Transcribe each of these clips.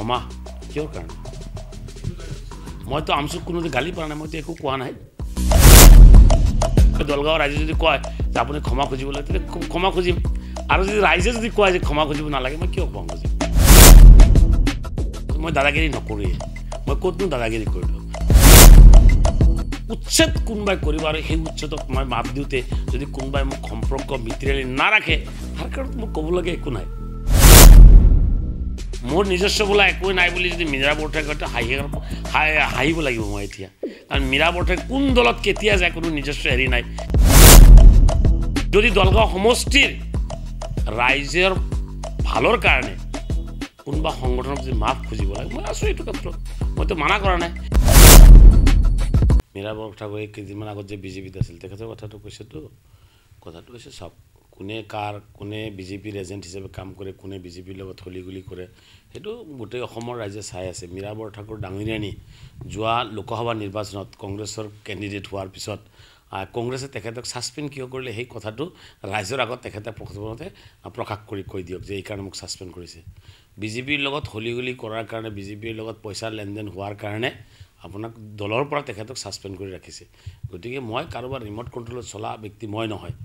ক্ষমা কিহৰ কাৰণে মইতো আমচুক কোনো গালি পৰা নাই মইতো একো কোৱা নাই দলগাঁৱৰ ৰাইজে যদি কয় যে আপুনি ক্ষমা খুজিবলৈ তেতিয়া ক্ষমা খুজিম আৰু যদি ৰাইজে যদি কয় যে ক্ষমা খুজিব নালাগে মই কিয় ক্ষমা খুজিম মই দাদাগিৰি নকৰোঁৱে মই ক'তনো দাদাগিৰি কৰিলোঁ উচ্ছেদ কোনোবাই কৰিব আৰু সেই উচ্ছেদক মই মাত দিওঁতে যদি কোনোবাই মোক সম্পৰ্ক মিত্ৰালি নাৰাখে তাৰ কাৰণত মোক ক'বলগীয়া একো নাই মোৰ নিজস্ব বোলা একোৱেই নাই বুলি যদি মীৰা বৰঠাই কয় হাঁহিব লাগিব মই এতিয়া কাৰণ মীৰা বৰঠাই কোন দলত কেতিয়া যায় কোনো নিজস্ব হেৰি নাই যদি দলগাঁও সমষ্টিৰ ৰাইজৰ ভালৰ কাৰণে কোনোবা সংগঠনক যদি মাফ খুজিব লাগে মই আছোঁ এইটো ক্ষেত্ৰত মইতো মানা কৰা নাই মীৰা বৰঠাকুৰে কেইদিনমান আগত যে বিজেপিত আছিল তেখেতৰ কথাটো কৈছেতো কথাটো হৈছে চাওক কোনে বিজেপিৰ এজেণ্ট হিচাপে কাম কৰে কোনে বিজেপিৰ লগত হলিগুলি কৰে সেইটো গোটেই অসমৰ ৰাইজে চাই আছে মীৰা বৰঠাকুৰ ডাঙৰীয়ানী যোৱা লোকসভা নিৰ্বাচনত কংগ্ৰেছৰ কেণ্ডিডেট হোৱাৰ পিছত কংগ্ৰেছে তেখেতক ছাছপেণ্ড কিয় কৰিলে সেই কথাটো ৰাইজৰ আগত তেখেতে প্ৰথমতে প্ৰকাশ কৰি কৈ দিয়ক যে এইকাৰণে মোক ছাছপেণ্ড কৰিছে বিজেপিৰ লগত হলিগুলি কৰাৰ কাৰণে বিজেপিৰ লগত পইচা লেনদেন হোৱাৰ কাৰণে আপোনাক দলৰ পৰা তেখেতক ছাছপেণ্ড কৰি ৰাখিছে গতিকে মই কাৰোবাৰ ৰিম'ট কণ্ট্ৰলত চলা ব্যক্তি মই নহয়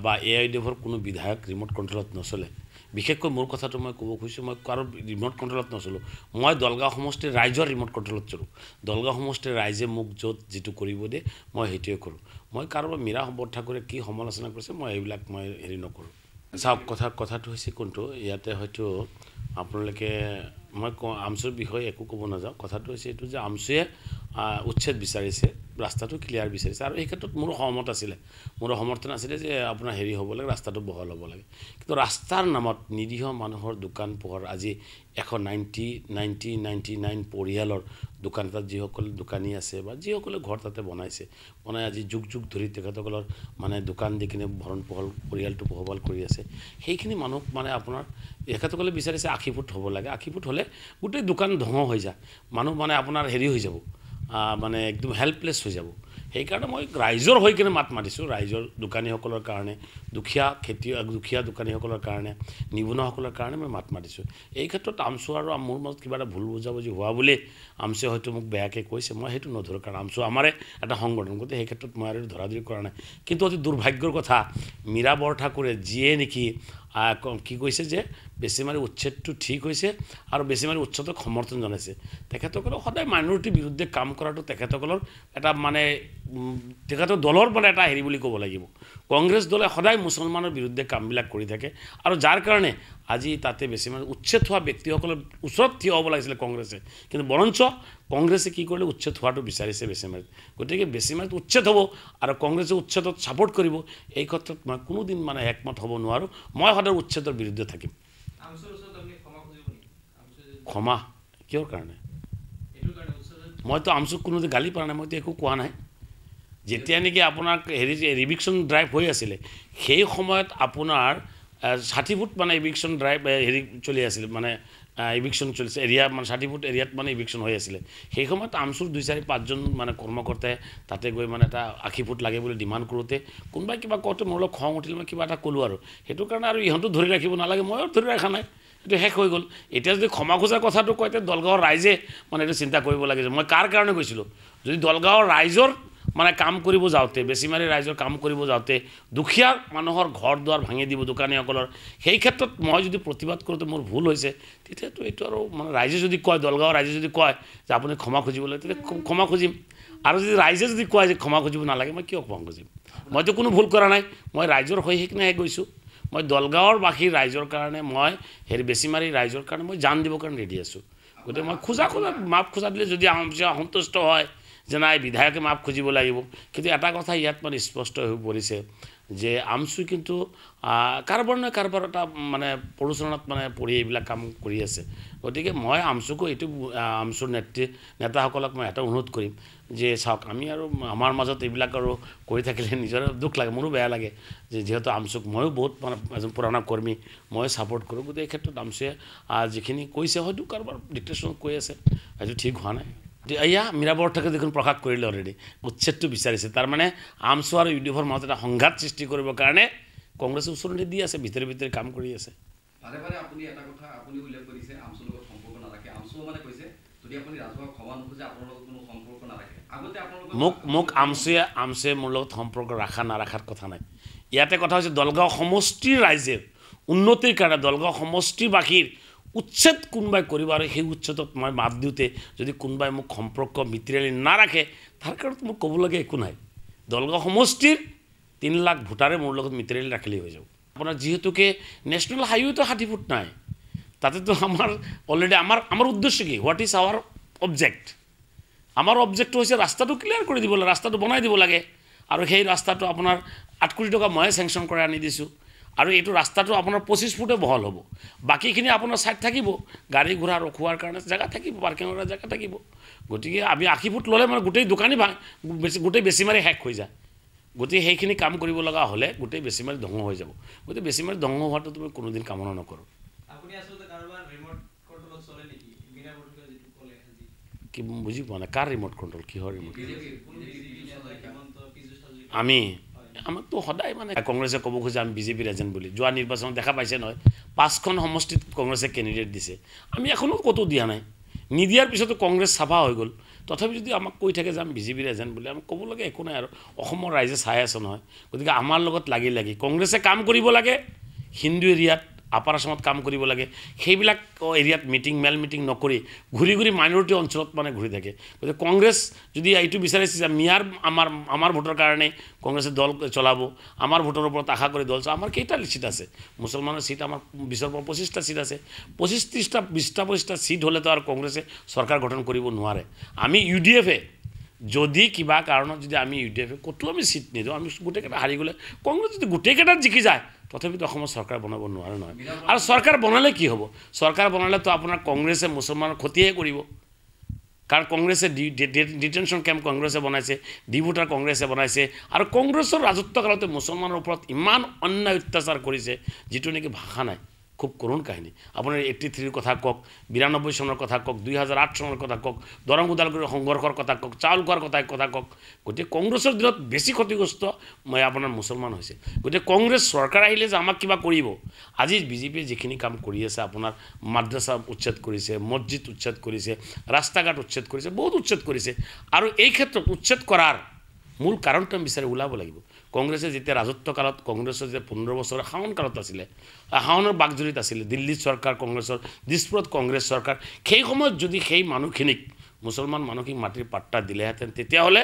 বা AIDFৰ কোনো বিধায়ক ৰিম'ট কণ্ট্ৰলত নচলে বিশেষকৈ মোৰ কথাটো মই ক'ব খুজিছোঁ মই কাৰো ৰিম'ট কণ্ট্ৰলত নচলোঁ মই দলগাঁও সমষ্টিৰ ৰাইজৰ ৰিম'ট কণ্ট্ৰলত চলোঁ দলগাঁও সমষ্টিৰ ৰাইজে মোক য'ত যিটো কৰিব দিয়ে মই সেইটোৱে কৰোঁ মই কাৰোবাৰ মীৰা বৰঠাকুৰে কি সমালোচনা কৰিছে মই এইবিলাক মই হেৰি নকৰোঁ চাওক কথাটো হৈছে কোনটো ইয়াতে হয়তো আপোনালোকে মই আমচুৰ বিষয়ে একো ক'ব নাযাওঁ কথাটো হৈছে এইটো যে আমচুৱে উচ্ছেদ বিচাৰিছে ৰাস্তাটো ক্লিয়াৰ বিচাৰিছে আৰু এই ক্ষেত্ৰত মোৰো সহমত আছিলে মোৰো সমৰ্থন আছিলে যে আপোনাৰ হেৰি হ'ব লাগে ৰাস্তাটো বহল হ'ব লাগে কিন্তু ৰাস্তাৰ নামত নিৰীহ মানুহৰ দোকান পোহৰ আজি 199 পৰিয়ালৰ দোকান তাত যিসকলে দোকানী আছে বা যিসকলে ঘৰ তাতে বনাই আজি যুগ ধৰি তেখেতসকলৰ মানে দোকান দি কিনে ভৰণ পোহল পৰিয়ালটো পোহপাল কৰি আছে সেইখিনি মানুহ মানে আপোনাৰ তেখেতসকলে বিচাৰিছে 80 ফুট হ'ব লাগে 80 ফুট হ'লে গোটেই দোকান ধ্বংস হৈ যায় মানুহ মানে আপোনাৰ হেৰি হৈ যাব মানে একদম হেল্পলেছ হৈ যাব সেইকাৰণে মই ৰাইজৰ হৈ কিনে মাত মাতিছোঁ ৰাইজৰ দোকানীসকলৰ কাৰণে দুখীয়া দোকানীসকলৰ কাৰণে নিবনুৱাসকলৰ কাৰণে মই মাত মাতিছোঁ এই ক্ষেত্ৰত আমচু আৰু মোৰ মাজত কিবা এটা ভুল বুজাবুজি হোৱা বুলি আমচুৱে হয়তো মোক বেয়াকৈ কৈছে মই সেইটো নধৰোঁ কাৰণ আমচু আমাৰে এটা সংগঠন গতিকে সেই ক্ষেত্ৰত মই আৰু ধৰাধৰি কৰা নাই কিন্তু অতি দুৰ্ভাগ্যৰ কথা মীৰা বৰঠাকুৰে যিয়ে নেকি কি কৈছে যে বেছিমাৰি উচ্ছেদটো ঠিক হৈছে আৰু বেছিমাৰি উচ্ছেদক সমৰ্থন জনাইছে তেখেতসকলক সদায় মাইনৰিটিৰ বিৰুদ্ধে কাম কৰাটো তেখেতসকলৰ এটা মানে তেখেতৰ দলৰ পৰা এটা হেৰি বুলি ক'ব লাগিব কংগ্ৰেছ দলে সদায় মুছলমানৰ বিৰুদ্ধে কামবিলাক কৰি থাকে আৰু যাৰ কাৰণে আজি তাতে বেছিমাৰি উচ্ছেদ হোৱা ব্যক্তিসকলৰ ওচৰত থিয় হ'ব লাগিছিলে কংগ্ৰেছে কিন্তু বৰঞ্চ কংগ্ৰেছে কি কৰিলে উচ্ছেদ হোৱাটো বিচাৰিছে বেছিমাৰিত গতিকে বেছিমাৰিত উচ্ছেদ হ'ব আৰু কংগ্ৰেছে উচ্ছেদত ছাপোৰ্ট কৰিব এই ক্ষেত্ৰত মই কোনোদিন মানে একমত হ'ব নোৱাৰোঁ মই সদায় উচ্ছেদৰ বিৰুদ্ধে থাকিম ক্ষমা কিহৰ কাৰণে মইতো আমচুক কোনো গালি পৰা নাই মইতো একো কোৱা নাই যেতিয়া নেকি আপোনাৰ হেৰি ৰিভিকশ্যন ড্ৰাইভ হৈ আছিলে সেই সময়ত আপোনাৰ 60 ফুট মানে ইভিকশ্যন ড্ৰাইভ হেৰি চলি আছিল মানে ইভিকশ্যন চলিছে এৰিয়া মানে 60 ফুট এৰিয়াত মানে ইভিকশ্যন হৈ আছিলে সেই সময়ত আমচুৰ 2-4-5জন মানে কৰ্মকৰ্তাই তাতে গৈ মানে এটা 80 ফুট লাগে বুলি ডিমাণ্ড কৰোঁতে কোনোবাই কিবা কওঁতে মোৰ অলপ খং উঠিল মই কিবা এটা ক'লোঁ আৰু সেইটো কাৰণে আৰু ইহঁতো ধৰি ৰাখিব নালাগে ময়ো ধৰি ৰখা নাই এইটো শেষ হৈ গ'ল এতিয়া যদি ক্ষমা খোজা কথাটো কয় তেতিয়া দলগাঁৱৰ ৰাইজে মানে এইটো চিন্তা কৰিব লাগে যে মই কাৰ কাৰণে গৈছিলোঁ যদি দলগাঁৱৰ ৰাইজৰ মানে কাম কৰিব যাওঁতে বেছিমাৰি ৰাইজৰ কাম কৰিব যাওঁতে দুখীয়া মানুহৰ ঘৰ দুৱাৰ ভাঙি দিব দোকানীসকলৰ সেই ক্ষেত্ৰত মই যদি প্ৰতিবাদ কৰোঁতে মোৰ ভুল হৈছে তেতিয়াতো এইটো আৰু মানে ৰাইজে যদি কয় দলগাঁৱৰ ৰাইজে যদি কয় যে আপুনি ক্ষমা খুজিবলৈ তেতিয়া ক্ষমা খুজিম আৰু যদি ৰাইজে যদি কয় যে ক্ষমা খুজিব নালাগে মই কিয় ক্ষমা খুজিম মইতো কোনো ভুল কৰা নাই মই ৰাইজৰ হৈ সেইকাৰণেহে গৈছোঁ মই দলগাঁৱৰ বাসী ৰাইজৰ কাৰণে মই হেৰি বেছিমাৰি ৰাইজৰ কাৰণে মই জান দিবৰ কাৰণে ৰেডি আছোঁ গতিকে মই মাফ খোজা দিলে যদি সন্তুষ্ট হয় যে নাই বিধায়কে মাফ খুজিব লাগিব কিন্তু এটা কথা ইয়াত মানে স্পষ্ট হৈ পৰিছে যে আমচু কিন্তু কাৰোবাৰ নহয় কাৰোবাৰ এটা মানে প্ৰৰোচনাত মানে পৰি এইবিলাক কাম কৰি আছে গতিকে মই আমচুকো এইটো আমচুৰ নেতাসকলক মই এটা অনুৰোধ কৰিম যে চাওক আমি আৰু আমাৰ মাজত এইবিলাক আৰু কৰি থাকিলে নিজৰে দুখ লাগে মোৰো বেয়া লাগে যে যিহেতু আমচুক ময়ো বহুত মানে এজন পুৰণা কৰ্মী মই ছাপোৰ্ট কৰোঁ গতিকে এই ক্ষেত্ৰত আমচুৱে যিখিনি কৈছে হয়তো কাৰোবাৰ ডিক্টেশ্যনত কৈ আছে সেইটো ঠিক হোৱা নাই এয়া মীৰা বৰঠাকুৰে দেখোন প্ৰকাশ কৰিলে অলৰেডি উচ্ছেদটো বিচাৰিছে তাৰমানে আমচু আৰু UDFৰ মাজত এটা সংঘাত সৃষ্টি কৰিবৰ কাৰণে কংগ্ৰেছে ওচৰতে দি আছে ভিতৰে কাম কৰি আছে আপুনি এটা কথা আপুনি উল্লেখ কৰিছে আমচুৰ লগত সম্পৰ্ক নাৰাখে আমচু মোক আমচুৱে মোৰ লগত সম্পৰ্ক ৰাখা নাৰাখাৰ কথা নাই ইয়াতে কথা হৈছে দলগাঁও সমষ্টিৰ ৰাইজে উন্নতিৰ কাৰণে দলগাঁও সমষ্টিবাসীৰ উচ্ছেদ কোনোবাই কৰিব আৰু সেই উচ্ছেদত মই মাত দিওঁতে যদি কোনোবাই মোক সম্পৰ্ক মিত্ৰালি নাৰাখে তাৰ কাৰণত মোক ক'বলগীয়া একো নাই দলগাঁও সমষ্টিৰ 3 লাখ ভোটাৰে মোৰ লগত মিত্ৰালি ৰাখিলেই হৈ যাব আপোনাৰ যিহেতুকে নেশ্যনেল হাইৱেটো 60 ফুট নাই তাতেতো আমাৰ অলৰেডি আমাৰ উদ্দেশ্য কি হোৱাট ইজ আৱাৰ অবজেক্ট আমাৰ অবজেক্টটো হৈছে ৰাস্তাটো ক্লিয়াৰ কৰি দিব লাগে ৰাস্তাটো বনাই দিব লাগে আৰু সেই ৰাস্তাটো আপোনাৰ 8 কোটি টকা মই চেংচন কৰি আনি দিছোঁ আৰু এইটো ৰাস্তাটো আপোনাৰ 25 ফুটে বহল হ'ব বাকীখিনি আপোনাৰ সাইড থাকিব গাড়ী ঘোঁৰা ৰখোৱাৰ কাৰণে জায়গা থাকিব পাৰ্কিঙৰ জায়গা থাকিব গতিকে আমি 80 ফুট ল'লে মানে গোটেই দোকানী গোটেই বেছিমাৰি হেক হৈ যায় গতিকে সেইখিনি কাম কৰিব লগা হ'লে গোটেই বেছিমাৰি ধ্বংস হৈ যাব গতিকে বেছিমাৰি ধ্বংস হোৱাটো তুমি কোনোদিন কামনা নকৰোঁ কি বুজি পোৱা নাই কাৰ ৰিম'ট কণ্ট্ৰল কিহৰ ৰিম'ট আমাকতো সদায় মানে কংগ্ৰেছে ক'ব খোজে আমি বিজেপিৰ এজেণ্ট বুলি যোৱা নিৰ্বাচনত দেখা পাইছে নহয় 5খন সমষ্টিত কংগ্ৰেছে কেণ্ডিডেট দিছে আমি এখনো ক'তো দিয়া নাই নিদিয়াৰ পিছতো কংগ্ৰেছ চাফা হৈ গ'ল তথাপি যদি আমাক কৈ থাকে যে আমি বিজেপিৰ এজেণ্ট বুলি আমাক ক'বলগীয়া একো নাই আৰু অসমৰ ৰাইজে চাই আছে নহয় গতিকে আমাৰ লগত লাগি কংগ্ৰেছে কাম কৰিব লাগে হিন্দু এৰিয়াত আপাৰ আসামত কাম কৰিব লাগে সেইবিলাক এৰিয়াত মেল মিটিং নকৰি ঘূৰি মাইনৰিটি অঞ্চলত মানে ঘূৰি থাকে গতিকে কংগ্ৰেছ যদি এইটো বিচাৰিছে যে মিয়াৰ আমাৰ ভোটৰ কাৰণে কংগ্ৰেছে দল চলাব আমাৰ ভোটৰ ওপৰত আশা কৰি দল আমাৰ কেইটা চিট আছে মুছলমানৰ চিট আমাৰ 20ৰ পৰা 25টা চিট আছে 25-30টা 20টা চিট হ'লেতো আৰু কংগ্ৰেছে চৰকাৰ গঠন কৰিব নোৱাৰে আমি UDF-এ যদি কিবা কাৰণত যদি আমি UDF-এ ক'তো আমি চিট নিদিওঁ আমি গোটেইকেইটা হাৰি গ'লে কংগ্ৰেছ যদি গোটেইকেইটাত জিকি যায় তথাপিতো অসমৰ চৰকাৰ বনাব নোৱাৰে নহয় আৰু চৰকাৰ বনালে কি হ'ব চৰকাৰ বনালেতো আপোনাৰ কংগ্ৰেছে মুছলমানৰ ক্ষতিহে কৰিব কাৰণ কংগ্ৰেছে ডিটেনশ্যন কেম্প কংগ্ৰেছে বনাইছে ডিভোটাৰ কংগ্ৰেছে বনাইছে আৰু কংগ্ৰেছৰ ৰাজত্ব কালতে মুছলমানৰ ওপৰত ইমান অন্যায় অত্যাচাৰ কৰিছে যিটো নেকি ভাষা নাই খুব করুণ কাহিনী আপনার 83 কথা কক 92 সনের কথা কক 2008 সনের কথা কক দৰং ওদালগুৰিৰ সংঘৰ্ষৰ কথা কক চাউল খোৱাৰ কথা কক গতিকে কংগ্ৰেছৰ দিনত বেছি ক্ষতিগ্ৰস্ত মই আপোনাৰ মুছলমান হৈছে গতিকে কংগ্ৰেছ চৰকাৰ আহিলে যে আমাক কিবা কৰিব আজি বিজেপি যিখিনি কাম কৰি আছে আপোনাৰ মাদ্ৰাসা উচ্ছেদ কৰিছে মছজিদ উচ্ছেদ কৰিছে ৰাস্তাঘাট উচ্ছেদ কৰিছে বহুত উচ্ছেদ কৰিছে আৰু এই ক্ষেত্ৰত উচ্ছেদ কৰাৰ মূল কাৰণটো বিচাৰি ওলাব লাগিব কংগ্ৰেছে যেতিয়া ৰাজত্ব কালত কংগ্ৰেছৰ যে 15 বছৰ শাসন কালত আছিলে শাসনৰ বাগজৰিত আছিলে দিল্লী চৰকাৰ কংগ্ৰেছৰ দিছপুৰত কংগ্ৰেছ চৰকাৰ সেই সময়ত যদি সেই মানুহখিনিক মুছলমান মানুহখিনিক মাটিৰ পাট্টা দিলেহেঁতেন তেতিয়াহ'লে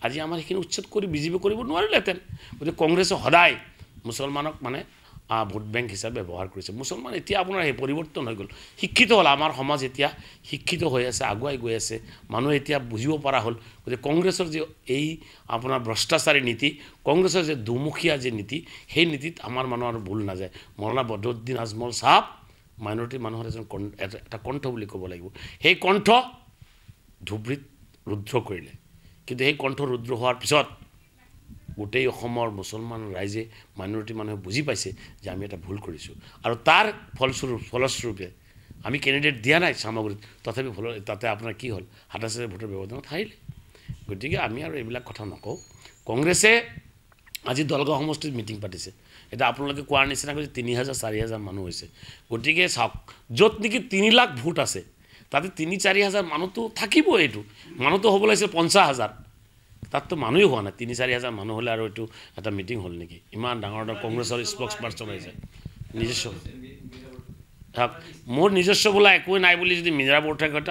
আজি আমাৰ এইখিনি উচ্ছেদ কৰি বিজেপি কৰিব নোৱাৰিলেহেঁতেন গতিকে কংগ্ৰেছে সদায় মুছলমানক মানে ভোট বেংক হিচাপে ব্যৱহাৰ কৰিছে মুছলমান এতিয়া আপোনাৰ এই পৰিৱৰ্তন হৈ গ'ল শিক্ষিত হ'ল আমাৰ সমাজ এতিয়া শিক্ষিত হৈ আছে আগুৱাই গৈ আছে মানুহ এতিয়া বুজিব পৰা হ'ল গতিকে কংগ্ৰেছৰ যে এই আপোনাৰ ভ্ৰষ্টাচাৰী নীতি কংগ্ৰেছৰ যে দুমুখীয়া যে নীতি সেই নীতিত আমাৰ মানুহৰ ভুল নাযায় মৌলানা বদৰুদ্দিন আজমল সাহেব মাইনৰিটি মানুহৰ এজন এটা কণ্ঠ বুলি ক'ব লাগিব সেই কণ্ঠ ধুবুৰীত ৰুদ্ৰ কৰিলে কিন্তু সেই কণ্ঠ ৰুদ্ৰ হোৱাৰ পিছত গোটেই অসমৰ মুছলমান ৰাইজে মাইনৰিটি মানুহে বুজি পাইছে যে আমি এটা ভুল কৰিছোঁ আৰু তাৰ ফলস্বৰূপে আমি কেণ্ডিডেট দিয়া নাই সামগ্ৰীত তথাপি তাতে আপোনাৰ কি হ'ল 27 ভোটৰ ব্যৱধানত হাৰিলে গতিকে আমি আৰু এইবিলাক কথা নকওঁ কংগ্ৰেছে আজি দলগাঁও সমষ্টিত মিটিং পাতিছে এটা আপোনালোকে কোৱাৰ নিচিনাকৈ 3000-4000 মানুহ হৈছে গতিকে চাওক য'ত নেকি 3 লাখ ভোট আছে তাতে 3-4 হাজাৰ মানুহটো থাকিব এইটো মানুহটো হ'ব লাগিছিল 50,000 তাততো মানুহে হোৱা নাই 3-4 হাজাৰ মানুহ হ'লে আৰু এইটো এটা মিটিং হ'ল নেকি ইমান ডাঙৰ কংগ্ৰেছৰ স্পক্স পাৰ্চন আহিছে নিজস্ব মোৰ নিজস্ব বোলা একোৱে নাই বুলি যদি মীৰা বৰঠাই কয়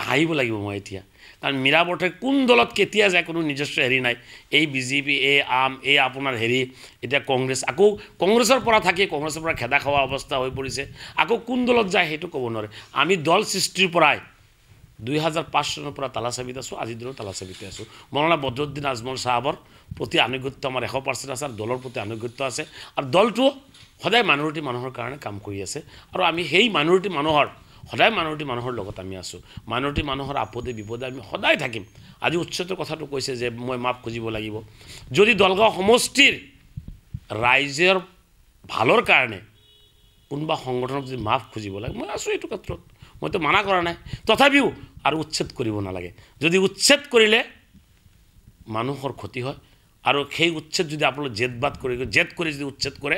হাঁহিব লাগিব মই এতিয়া কাৰণ মীৰা বৰঠাই কোন দলত কেতিয়া যায় কোনো নিজস্ব হেৰি নাই এই বিজেপি এই আম এই আপোনাৰ হেৰি এতিয়া কংগ্ৰেছ আকৌ কংগ্ৰেছৰ পৰা থাকি কংগ্ৰেছৰ পৰা খেদা খোৱা অৱস্থা হৈ পৰিছে আকৌ কোন দলত যায় সেইটো ক'ব নোৱাৰে আমি দল সৃষ্টিৰ পৰাই 2005 চনৰ পৰা তালাচাবিত আছোঁ আজিৰ দিনত তালাচাবিতে আছোঁ মৌলানা বদৰুদ্দিন আজমল সাহেবৰ প্ৰতি আনুগত্য আমাৰ 100% আছে আৰু দলৰ প্ৰতি আনুগত্য আছে আৰু দলটো সদায় মাইনৰিটি মানুহৰ কাৰণে কাম কৰি আছে আৰু আমি সেই মাইনৰিটি মানুহৰ সদায় মাইনৰিটি মানুহৰ লগত আমি আছোঁ মাইনৰিটি মানুহৰ আপদে বিপদে আমি সদায় থাকিম আজি উচ্ছেদৰ কথাটো কৈছে যে মই মাফ খুজিব লাগিব যদি দলগাঁও সমষ্টিৰ ৰাইজৰ ভালৰ কাৰণে কোনোবা সংগঠনক যদি মাফ খুজিব লাগে মই আছোঁ এইটো ক্ষেত্ৰত মইতো মানা কৰা নাই তথাপিও আৰু উচ্ছেদ কৰিব নালাগে যদি উচ্ছেদ কৰিলে মানুহৰ ক্ষতি হয় আৰু সেই উচ্ছেদ যদি আপোনালোক জেদ কৰি যদি উচ্ছেদ কৰে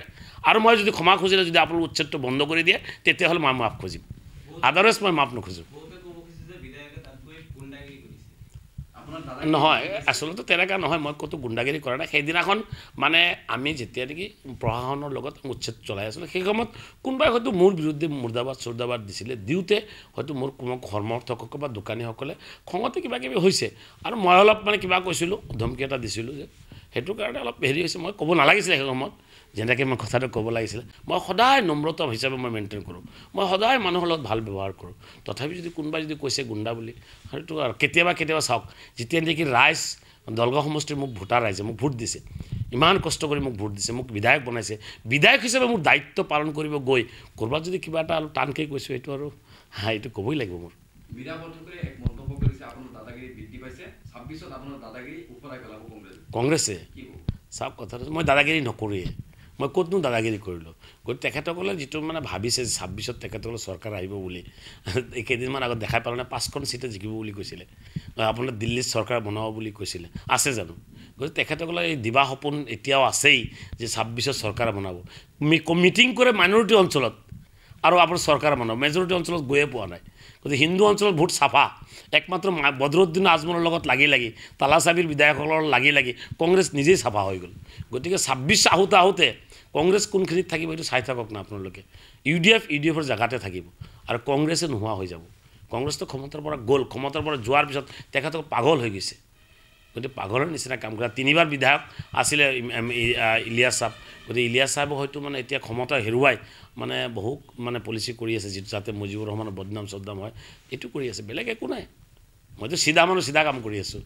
আৰু মই যদি ক্ষমা খুজিলে যদি আপোনালোক উচ্ছেদটো বন্ধ কৰি দিয়ে তেতিয়াহ'লে মই মাফ খুজিম আদাৰৱাইজ মই মাপ নোখোজোঁ নহয় আচলতে তেনেকুৱা নহয় মই ক'তো গুণ্ডাগিৰি কৰা নাই সেইদিনাখন মানে আমি যেতিয়া নেকি প্ৰশাসনৰ লগত উচ্ছেদ চলাই আছিলোঁ সেই সময়ত কোনোবাই হয়তো মোৰ বিৰুদ্ধে মুৰ্দাবাদ দিছিলে দিওঁতে হয়তো মোৰ কোনো সমৰ্থকক বা দোকানীসকলে খঙতে কিবা কিবি হৈছে আৰু মই অলপ মানে কিবা কৈছিলোঁ ধমকি এটা দিছিলোঁ যে সেইটো কাৰণে অলপ হেৰি হৈছে মই ক'ব নালাগিছিলে সেই সময়ত যেনেকৈ মই কথাটো ক'ব লাগিছিলে মই সদায় নম্ৰতা হিচাপে মই মেইনটেইন কৰোঁ মই সদায় মানুহৰ লগত ভাল ব্যৱহাৰ কৰোঁ তথাপি যদি কোনোবাই যদি কৈছে গুণ্ডা বুলি সেইটো আৰু কেতিয়াবা চাওক যেতিয়া নেকি ৰাইজ দলগাঁও সমষ্টিৰ মোক ভোটাৰ ৰাইজে মোক ভোট দিছে ইমান কষ্ট কৰি মোক ভোট দিছে মোক বিধায়ক বনাইছে বিধায়ক হিচাপে মোৰ দায়িত্ব পালন কৰিব গৈ ক'ৰবাত যদি কিবা এটা অলপ টানকৈ কৈছোঁ এইটো আৰু এইটো ক'বই লাগিব মোৰ কংগ্ৰেছে চাওক কথাটো মই দাদাগিৰি নকৰোঁৱে মই ক'তনো দাদাগিৰি কৰিলোঁ গতিকে তেখেতসকলে যিটো মানে ভাবিছে 26ত তেখেতসকলে চৰকাৰ আহিব বুলি কেইদিনমান আগত দেখাই পালে 5খন চিটে জিকিব বুলি কৈছিলে আপোনাৰ দিল্লীত চৰকাৰ বনাব বুলি কৈছিলে আছে জানো গতিকে তেখেতসকলে এই দিবা সপোন এতিয়াও আছেই যে 26ত চৰকাৰ বনাব মিটিং কৰে মাইনৰিটি অঞ্চলত আৰু আপোনাৰ চৰকাৰ বনাব মেজৰিটি অঞ্চলত গৈয়ে পোৱা নাই গতিকে হিন্দু অঞ্চলত ভোট চাফা একমাত্ৰ বদৰুদ্দিন আজমলৰ লগত লাগি তালাচাবিৰ বিধায়কসকলৰ লাগি কংগ্ৰেছ নিজেই চাফা হৈ গ'ল গতিকে 26 আহোঁতে কংগ্ৰেছ কোনখিনিত থাকিব এইটো চাই থাকক না আপোনালোকে ইউডিএফৰ জেগাতে থাকিব আৰু কংগ্ৰেছে নোহোৱা হৈ যাব কংগ্ৰেছটো ক্ষমতাৰ পৰা গ'ল ক্ষমতাৰ পৰা যোৱাৰ পিছত তেখেতক পাগল হৈ গৈছে গতিকে পাগলৰ নিচিনা কাম কৰা 3বাৰ বিধায়ক আছিলে ইলিয়াছ চাহাব গতিকে ইলিয়াছ চাহাবক হয়তো মানে এতিয়া ক্ষমতা হেৰুৱাই মানে বহু মানে পলিচি কৰি আছে যিটো যাতে মুজিবুৰ ৰহমানৰ বদনাম হয় এইটো কৰি আছে বেলেগ একো নাই মইতো চিধা মানুহ চিধা কাম কৰি আছোঁ